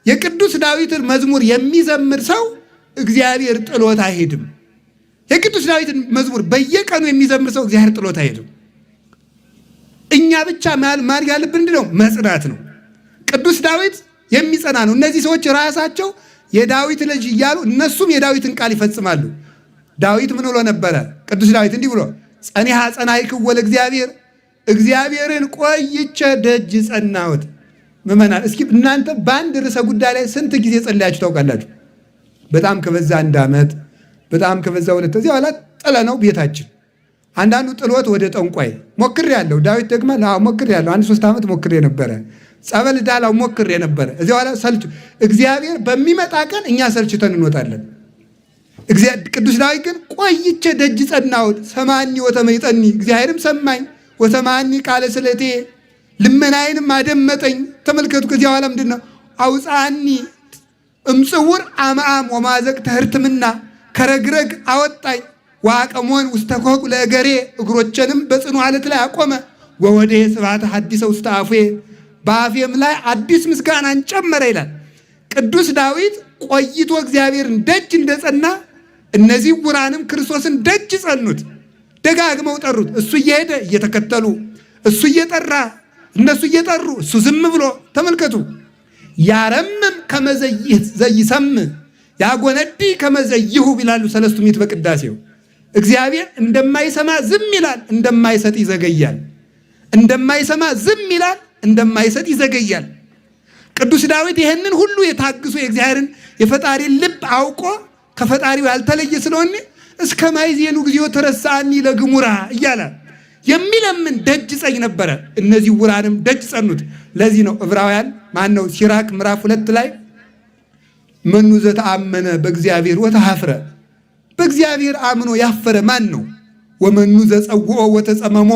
የቅዱስ ዳዊትን መዝሙር የሚዘምር ሰው እግዚአብሔር ጥሎት አይሄድም። የቅዱስ ዳዊትን መዝሙር በየቀኑ የሚዘምር ሰው እግዚአብሔር ጥሎት አይሄድም። እኛ ብቻ ማድረግ ያለብን ምንድነው? መጽናት ነው። ቅዱስ ዳዊት የሚጸና ነው። እነዚህ ሰዎች ራሳቸው የዳዊት ልጅ እያሉ እነሱም የዳዊትን ቃል ይፈጽማሉ። ዳዊት ምን ብሎ ነበረ? ቅዱስ ዳዊት እንዲህ ብሎ ጸኒሐ ጸናዕክዎ ለእግዚአብሔር፣ እግዚአብሔርን ቆይቼ ደጅ ጸናሁት። ምእመናን እስኪ እናንተ በአንድ ርዕሰ ጉዳይ ላይ ስንት ጊዜ ጸልያችሁ ታውቃላችሁ? በጣም ከበዛ 1 ዓመት፣ በጣም ከበዛ 2። እዚያ በኋላ ጥለነው ቤታችን። አንዳንዱ ጥሎት ወደ ጠንቋይ ሞክሬያለሁ። ዳዊት ደግሞ ሞክሬያለሁ፣ 1-3 ዓመት ሞክሬ ነበረ። ጸበል ዳላው ሞክሬ ነበረ። እዚያ በኋላ ሰልች። እግዚአብሔር በሚመጣ ቀን እኛ ሰልችተን እንወጣለን። ቅዱስ ዳዊት ግን ቆይቼ ደጅ ጸናሁት፣ ሰማኒ ወተመይጠኒ፣ እግዚአብሔርም ሰማኝ፣ ወሰማኒ ቃለ ስለቴ፣ ልመናዬንም አደመጠኝ። ተመልከቱ። ከዚያ በኋላ ምንድን ነው? አውፃኒ እምጽውር አምአም ወማዘቅተ ሕርትምና፣ ከረግረግ አወጣኝ፣ ወአቀሞን ውስተ ኮኩ ለእገሬ፣ እግሮቼንም በጽኑ ዓለት ላይ አቆመ፣ ወወዴ ስብሐተ ሐዲሰ ውስተ አፉየ፣ በአፌም ላይ አዲስ ምስጋናን ጨመረ ይላል። ቅዱስ ዳዊት ቆይቶ እግዚአብሔርን ደጅ እንደጸና እነዚህ ዕውራንም ክርስቶስን ደጅ ጸኑት፣ ደጋግመው ጠሩት። እሱ እየሄደ እየተከተሉ፣ እሱ እየጠራ እነሱ እየጠሩ፣ እሱ ዝም ብሎ። ተመልከቱ። ያረምም ከመዘይሰምዕ ያጎነዲ ከመዘይሁ ይላሉ ሰለስቱ ምዕት በቅዳሴው። እግዚአብሔር እንደማይሰማ ዝም ይላል፣ እንደማይሰጥ ይዘገያል። እንደማይሰማ ዝም ይላል፣ እንደማይሰጥ ይዘገያል። ቅዱስ ዳዊት ይህንን ሁሉ የታግሶ የእግዚአብሔርን የፈጣሪን ልብ አውቆ ከፈጣሪው ያልተለየ ስለሆነ እስከ ማይዜኑ ጊዜው ተረሳኒ ለግሙራ እያለ የሚለምን ደጅ ጸኝ ነበረ። እነዚህ ዕውራንም ደጅ ጸኑት። ለዚህ ነው ዕብራውያን ሲራክ ምዕራፍ 2 ላይ መኑ ዘተአመነ በእግዚአብሔር ወተሐፍረ፣ በእግዚአብሔር አምኖ ያፈረ ማን ነው? ወመኑ ዘጸውዖ ወተጸመሞ፣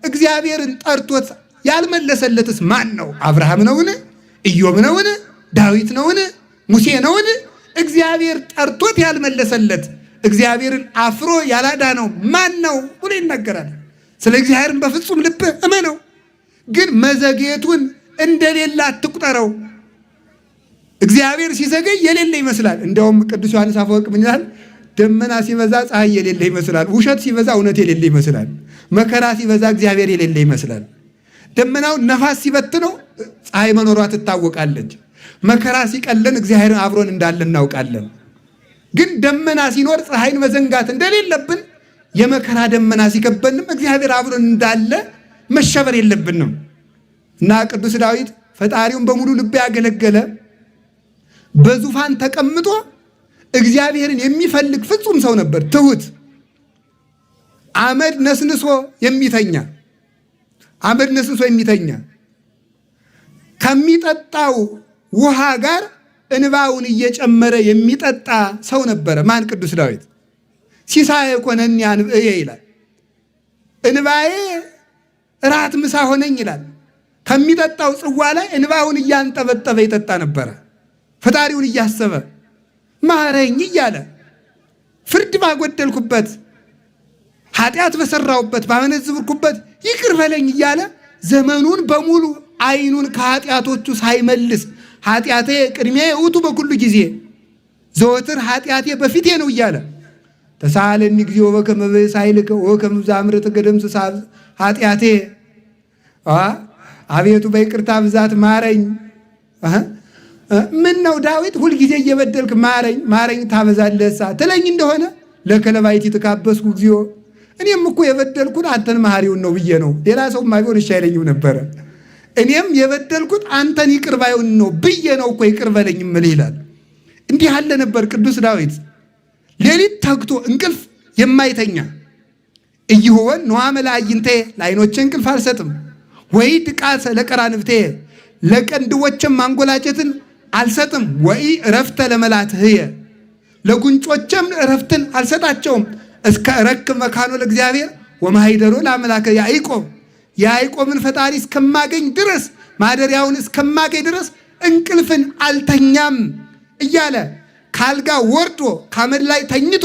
እግዚአብሔርን ጠርቶት ያልመለሰለትስ ማን ነው? አብርሃም ነውን? ኢዮብ ነውን? ዳዊት ነውን? ሙሴ ነውን? እግዚአብሔር ጠርቶት ያልመለሰለት እግዚአብሔርን አፍሮ ያላዳነው ማን ነው ብሎ ይናገራል። ስለ እግዚአብሔርን በፍጹም ልብ እመነው፣ ግን መዘግየቱን እንደሌለ አትቁጠረው። እግዚአብሔር ሲዘገይ የሌለ ይመስላል። እንደውም ቅዱስ ዮሐንስ አፈወርቅ ምን ይላል? ደመና ሲበዛ ፀሐይ የሌለ ይመስላል፣ ውሸት ሲበዛ እውነት የሌለ ይመስላል፣ መከራ ሲበዛ እግዚአብሔር የሌለ ይመስላል። ደመናውን ነፋስ ሲበትነው ፀሐይ መኖሯ ትታወቃለች። መከራ ሲቀለን እግዚአብሔርን አብሮን እንዳለ እናውቃለን። ግን ደመና ሲኖር ፀሐይን መዘንጋት እንደሌለብን የመከራ ደመና ሲከበንም እግዚአብሔር አብሮን እንዳለ መሸበር የለብንም። እና ቅዱስ ዳዊት ፈጣሪውን በሙሉ ልብ ያገለገለ በዙፋን ተቀምጦ እግዚአብሔርን የሚፈልግ ፍጹም ሰው ነበር። ትሁት፣ አመድ ነስንሶ የሚተኛ ከሚጠጣው ውሃ ጋር እንባውን እየጨመረ የሚጠጣ ሰው ነበረ። ማን? ቅዱስ ዳዊት። ሲሳየ ኮነኒ አንብዕየ ይላል። እንባዬ እራት ምሳ ሆነኝ ይላል። ከሚጠጣው ጽዋ ላይ እንባውን እያንጠበጠበ ይጠጣ ነበረ። ፈጣሪውን እያሰበ ማረኝ እያለ ፍርድ ባጎደልኩበት፣ ኃጢአት በሰራሁበት፣ ባመነዘርኩበት ይቅር በለኝ እያለ ዘመኑን በሙሉ ዓይኑን ከኃጢአቶቹ ሳይመልስ ኃጢአቴ ቅድሜ ውቱ በኩሉ ጊዜ ዘወትር ኃጢአቴ በፊቴ ነው እያለ ተሳለኒ እግዚኦ በከመ በሳይልከ ወከመ ዘአምርት ገደምስስ ኃጢአቴ፣ አቤቱ በይቅርታ ብዛት ማረኝ። ምን ነው ዳዊት ሁልጊዜ እየበደልክ ማረኝ ማረኝ ታበዛለህሳ ትለኝ እንደሆነ ለከለባይቲ ተካበስኩ እግዚኦ፣ እኔም እኮ የበደልኩት አንተን መሐሪውን ነው ብዬ ነው። ሌላ ሰው ማይሆን እሺ አይለኝም ነበረ። እኔም የበደልኩት አንተን ይቅር ባይሆን ነው ብዬ ነው እኮ ይቅር በለኝ እምልህ ይላል። እንዲህ አለ ነበር ቅዱስ ዳዊት። ሌሊት ተግቶ እንቅልፍ የማይተኛ እይሁወን ነዋመ ለአዕይንቴ፣ ለዓይኖቼ እንቅልፍ አልሰጥም፣ ወይ ድቃሰ ለቀራንብቴ፣ ለቀንድቦቼም ማንጎላጨትን አልሰጥም፣ ወይ እረፍተ ለመላትህየ፣ ለጉንጮቼም እረፍትን አልሰጣቸውም፣ እስከ እረክብ መካኖ ለእግዚአብሔር ወማኅደሮ ለአምላከ ያዕቆብ፣ የያዕቆብን ፈጣሪ እስከማገኝ ድረስ ማደሪያውን እስከማገኝ ድረስ እንቅልፍን አልተኛም እያለ ካልጋ ወርዶ ካመድ ላይ ተኝቶ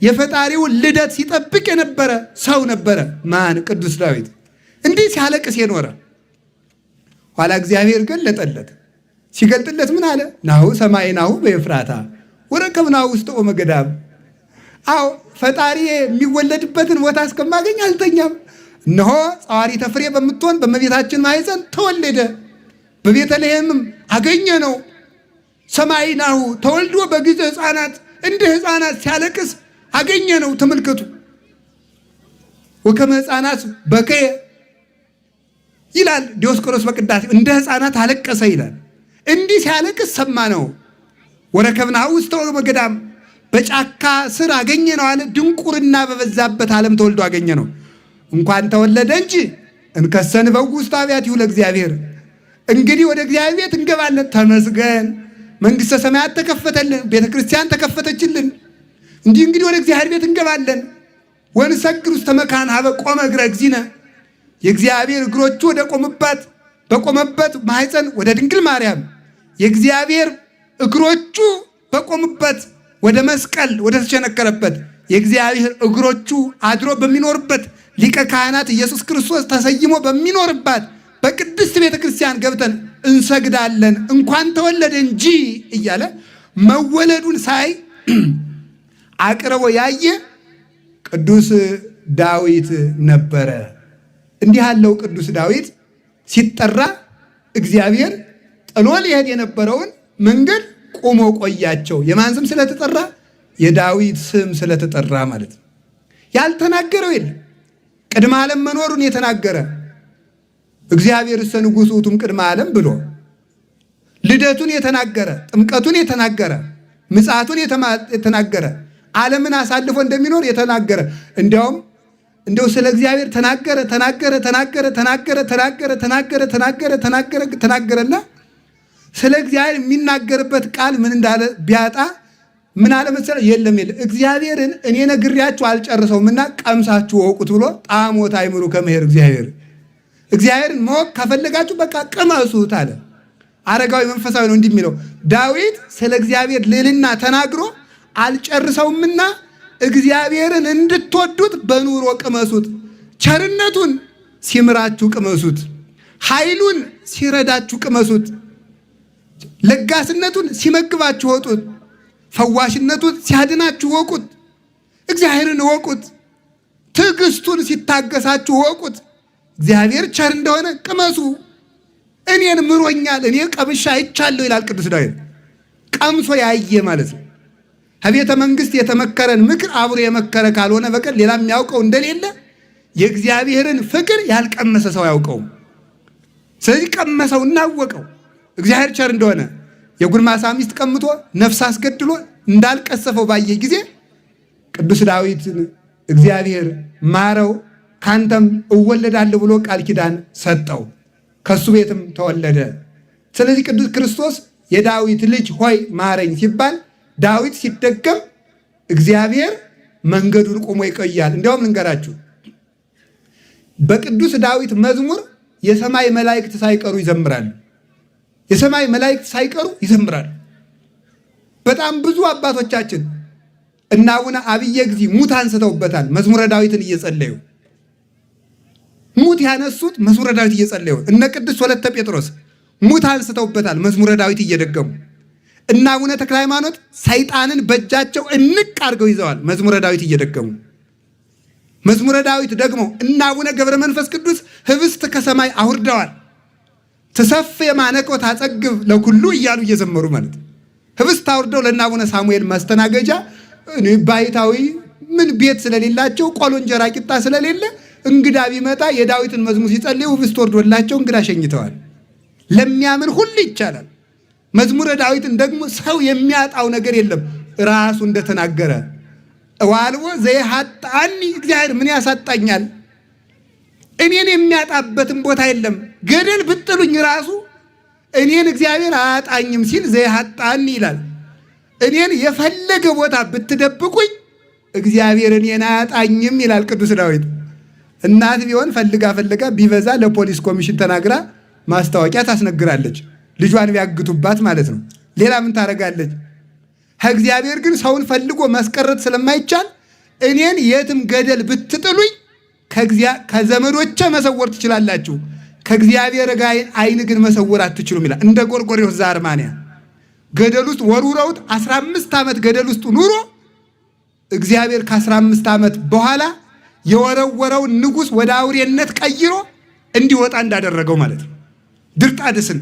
የፈጣሪውን ልደት ሲጠብቅ የነበረ ሰው ነበረ። ማን? ቅዱስ ዳዊት። እንዲህ ሲያለቅስ የኖረ ኋላ እግዚአብሔር ገለጠለት። ሲገልጥለት ምን አለ? ናሁ ሰማይናሁ በኤፍራታ ወረከብናሁ ውስተ ኦመ ገዳም። አዎ ፈጣሪ የሚወለድበትን ቦታ እስከማገኝ አልተኛም። እነሆ ጸዋሪተ ፍሬ በምትሆን በእመቤታችን ማኅፀን ተወለደ። በቤተልሔምም አገኘ ነው። ሰማይናሁ ተወልዶ በጊዜ ሕፃናት እንደ ሕፃናት ሲያለቅስ አገኘ ነው። ተመልከቱ። ወከመ ሕፃናት በከየ ይላል ዲዮስቆሮስ በቅዳሴ። እንደ ሕፃናት አለቀሰ ይላል። እንዲህ ሲያለቅስ ሰማ ነው። ወረከብናሁ ውስተ ኦመ ገዳም በጫካ ስር አገኘ ነው አለ። ድንቁርና በበዛበት ዓለም ተወልዶ አገኘ ነው። እንኳን ተወለደ እንጂ እንከሰን በው ውስጥ አብያት ይሁለ እግዚአብሔር። እንግዲህ ወደ እግዚአብሔር ቤት እንገባለን። ተመስገን፣ መንግሥተ ሰማያት ተከፈተልን፣ ቤተ ክርስቲያን ተከፈተችልን። እንግዲህ ወደ እግዚአብሔር ቤት እንገባለን። ወንሰግድ ውስተ መካን ሀበ ቆመ እግረ እግዚእነ። የእግዚአብሔር እግሮቹ ወደ ቆሙባት በቆመበት ማኅፀን ወደ ድንግል ማርያም የእግዚአብሔር እግሮቹ በቆሙበት ወደ መስቀል ወደ ተቸነከረበት የእግዚአብሔር እግሮቹ አድሮ በሚኖርበት ሊቀ ካህናት ኢየሱስ ክርስቶስ ተሰይሞ በሚኖርባት በቅድስት ቤተ ክርስቲያን ገብተን እንሰግዳለን። እንኳን ተወለደ እንጂ እያለ መወለዱን ሳይ አቅርቦ ያየ ቅዱስ ዳዊት ነበረ። እንዲህ ያለው ቅዱስ ዳዊት ሲጠራ እግዚአብሔር ጥሎ ሊሄድ የነበረውን መንገድ ቆሞ ቆያቸው። የማን ስም ስለተጠራ? የዳዊት ስም ስለተጠራ ማለት ነው። ያልተናገረው የለም። ቅድመ ዓለም መኖሩን የተናገረ እግዚአብሔር እሰ ንጉሥ ውእቱም ቅድመ ዓለም ብሎ ልደቱን የተናገረ፣ ጥምቀቱን የተናገረ፣ ምጽአቱን የተናገረ፣ ዓለምን አሳልፎ እንደሚኖር የተናገረ። እንዲያውም እንደው ስለ እግዚአብሔር ተናገረና ስለ እግዚአብሔር የሚናገርበት ቃል ምን እንዳለ ቢያጣ ምን አለ መሰለ? የለም እግዚአብሔርን እኔ ነግሬያችሁ አልጨርሰውምና ቀምሳችሁ ወቁት ብሎ ጣዕሞት አይምሩ ከመሄድ እግዚአብሔርን ማወቅ ከፈለጋችሁ በቃ ቅመሱት አለ። አረጋዊ መንፈሳዊ ነው እንዲህ የሚለው። ዳዊት ስለ እግዚአብሔር ልዕልና ተናግሮ አልጨርሰውምና እግዚአብሔርን እንድትወዱት በኑሮ ቅመሱት። ቸርነቱን ሲምራችሁ ቅመሱት። ኃይሉን ሲረዳችሁ ቅመሱት። ለጋስነቱን ሲመግባችሁ ወጡት። ፈዋሽነቱን ሲያድናችሁ ወቁት። እግዚአብሔርን ወቁት። ትዕግስቱን ሲታገሳችሁ ወቁት። እግዚአብሔር ቸር እንደሆነ ቅመሱ። እኔን ምሮኛል፣ እኔ ቀምሻ አይቻለሁ ይላል ቅዱስ ዳዊት። ቀምሶ ያየ ማለት ነው። ከቤተ መንግስት የተመከረን ምክር አብሮ የመከረ ካልሆነ በቀር ሌላ የሚያውቀው እንደሌለ የእግዚአብሔርን ፍቅር ያልቀመሰ ሰው አያውቀውም። ስለዚህ ቀመሰው፣ እናወቀው እግዚአብሔር ቸር እንደሆነ። የጉልማሳ ሚስት ቀምቶ ነፍስ አስገድሎ እንዳልቀሰፈው ባየ ጊዜ ቅዱስ ዳዊትን እግዚአብሔር ማረው፣ ካንተም እወለዳለሁ ብሎ ቃል ኪዳን ሰጠው። ከሱ ቤትም ተወለደ። ስለዚህ ቅዱስ ክርስቶስ የዳዊት ልጅ ሆይ ማረኝ ሲባል ዳዊት ሲደገም እግዚአብሔር መንገዱን ቆሞ ይቆያል። እንዲያውም ልንገራችሁ፣ በቅዱስ ዳዊት መዝሙር የሰማይ መላእክት ሳይቀሩ ይዘምራሉ። የሰማይ መላእክት ሳይቀሩ ይዘምራሉ። በጣም ብዙ አባቶቻችን እና አቡነ አብየ እግዚእ ሙት አንስተውበታል። መዝሙረ ዳዊትን እየጸለዩ ሙት ያነሱት መዝሙረ ዳዊት እየጸለዩ። እነ ቅዱስ ወለተ ጴጥሮስ ሙት አንስተውበታል መዝሙረ ዳዊት እየደገሙ። እና አቡነ ተክለ ሃይማኖት ሰይጣንን በእጃቸው እንቅ አድርገው ይዘዋል መዝሙረ ዳዊት እየደገሙ። መዝሙረ ዳዊት ደግሞ እና አቡነ ገብረ መንፈስ ቅዱስ ህብስት ከሰማይ አውርደዋል። ትሰፍ የማነቆ ታጸግብ ለኩሉ እያሉ እየዘመሩ ማለት ህብስት አውርደው ለእነ አቡነ ሳሙኤል ማስተናገጃ ባይታዊ ምን ቤት ስለሌላቸው ቆሎ እንጀራ ቂጣ ስለሌለ እንግዳ ቢመጣ የዳዊትን መዝሙር ሲጸልዩ ህብስት ወርዶላቸው እንግዳ ሸኝተዋል። ለሚያምን ሁሉ ይቻላል። መዝሙረ ዳዊትን ደግሞ ሰው የሚያጣው ነገር የለም። ራሱ እንደተናገረ ዋልቦ ዘይሃጣኒ እግዚአብሔር ምን ያሳጣኛል? እኔን የሚያጣበትን ቦታ የለም። ገደል ብጥሉኝ ራሱ እኔን እግዚአብሔር አያጣኝም ሲል ዘይሃጣኒ ይላል። እኔን የፈለገ ቦታ ብትደብቁኝ እግዚአብሔር እኔን አያጣኝም ይላል ቅዱስ ዳዊት። እናት ቢሆን ፈልጋ ቢበዛ ለፖሊስ ኮሚሽን ተናግራ ማስታወቂያ ታስነግራለች። ልጇን ቢያግቱባት ማለት ነው። ሌላ ምን ታደርጋለች? ከእግዚአብሔር ግን ሰውን ፈልጎ ማስቀረት ስለማይቻል እኔን የትም ገደል ብትጥሉኝ ከዘመዶቼ መሰወር ትችላላችሁ፣ ከእግዚአብሔር ዓይን ግን መሰወር አትችሉም ይላል። እንደ ጎርጎርዮስ ዘአርማንያ ገደል ውስጥ ወርውረውት 15 ዓመት ገደል ውስጥ ኑሮ እግዚአብሔር ከ15 ዓመት በኋላ የወረወረውን ንጉሥ ወደ አውሬነት ቀይሮ እንዲወጣ እንዳደረገው ማለት ነው። ድርጣድስን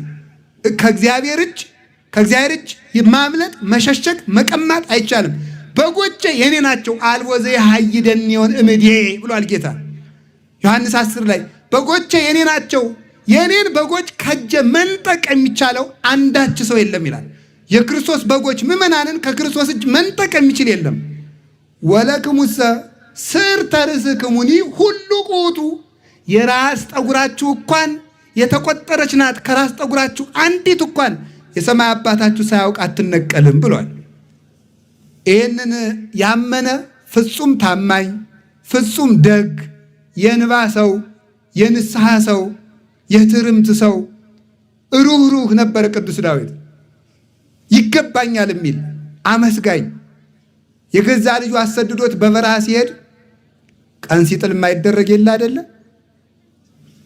ከእግዚአብሔር እጅ ማምለጥ፣ መሸሸግ፣ መቀማት አይቻልም። በጎቼ የኔ ናቸው አልቦ ዘየሐይደኒዮን እምኔ ብሏል ጌታ ዮሐንስ 10 ላይ በጎቼ የኔ ናቸው። የኔን በጎች ከእጄ መንጠቅ የሚቻለው አንዳች ሰው የለም ይላል። የክርስቶስ በጎች ምዕመናንን ከክርስቶስ እጅ መንጠቅ የሚችል የለም። ወለክሙሰ ስዕርተ ርእስክሙኒ ሁሉ ቁቱ የራስ ጠጉራችሁ እንኳን የተቆጠረች ናት። ከራስ ጠጉራችሁ አንዲት እንኳን የሰማይ አባታችሁ ሳያውቅ አትነቀልም ብሏል። ይህንን ያመነ ፍጹም ታማኝ፣ ፍጹም ደግ፣ የንባ ሰው፣ የንስሐ ሰው፣ የትርምት ሰው፣ ሩህሩህ ነበረ ቅዱስ ዳዊት። ይገባኛል የሚል አመስጋኝ፣ የገዛ ልጁ አሰድዶት በበረሃ ሲሄድ ቀን ሲጥል የማይደረግ የለ አይደለ?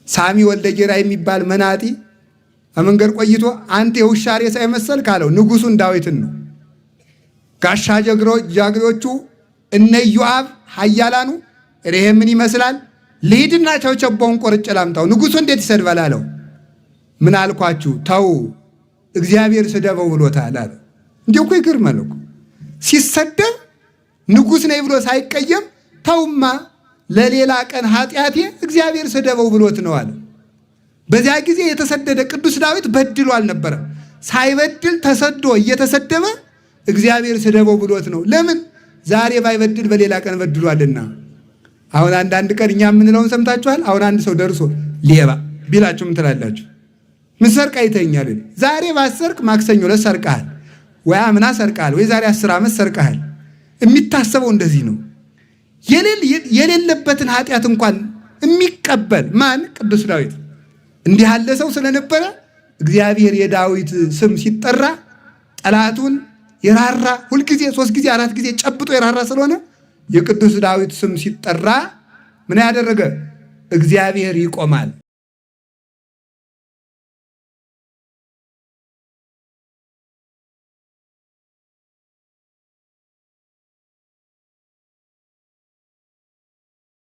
ሳሚ ወልደ ጌራ የሚባል መናጢ በመንገድ ቆይቶ አንተ የውሻ ሬሳ የመሰልክ አለው። ንጉሱን ዳዊትን ነው። ጋሻ ጃግሬዎቹ እነ ኢዮአብ ኃያላኑ ይሄ ምን ይመስላል? ልሂድና ቸብቸባውን ቆርጬ ላምጣው። ንጉሱ እንዴት ይሰድባል አለው። ምን አልኳችሁ? ተው እግዚአብሔር ስደበው ብሎታል አለ። እንዲሁ እኮ ይገርማል እኮ ሲሰደብ ንጉሥ ነኝ ብሎ ሳይቀየም ተውማ ለሌላ ቀን ኃጢአቴ እግዚአብሔር ስደበው ብሎት ነው አለ። በዚያ ጊዜ የተሰደደ ቅዱስ ዳዊት በድሎ አልነበረም። ሳይበድል ተሰዶ እየተሰደበ እግዚአብሔር ስደበው ብሎት ነው። ለምን? ዛሬ ባይበድል በሌላ ቀን በድሏልና። አሁን አንዳንድ ቀን እኛ የምንለውን ሰምታችኋል። አሁን አንድ ሰው ደርሶ ሌባ ቢላችሁ ምን ትላላችሁ? ምን ሰርቃ ይተኛል? ዛሬ ባሰርቅ ማክሰኞ ዕለት ሰርቀሃል፣ ወይ አምና ሰርቀሃል፣ ወይ ዛሬ 10 ዓመት ሰርቀሃል። የሚታሰበው እንደዚህ ነው። የሌለበትን ኃጢአት እንኳን የሚቀበል ማን? ቅዱስ ዳዊት። እንዲህ ያለ ሰው ስለነበረ እግዚአብሔር የዳዊት ስም ሲጠራ ጠላቱን የራራ ሁልጊዜ 3 ጊዜ 4 ጊዜ ጨብጦ የራራ ስለሆነ የቅዱስ ዳዊት ስም ሲጠራ ምን ያደረገ? እግዚአብሔር ይቆማል።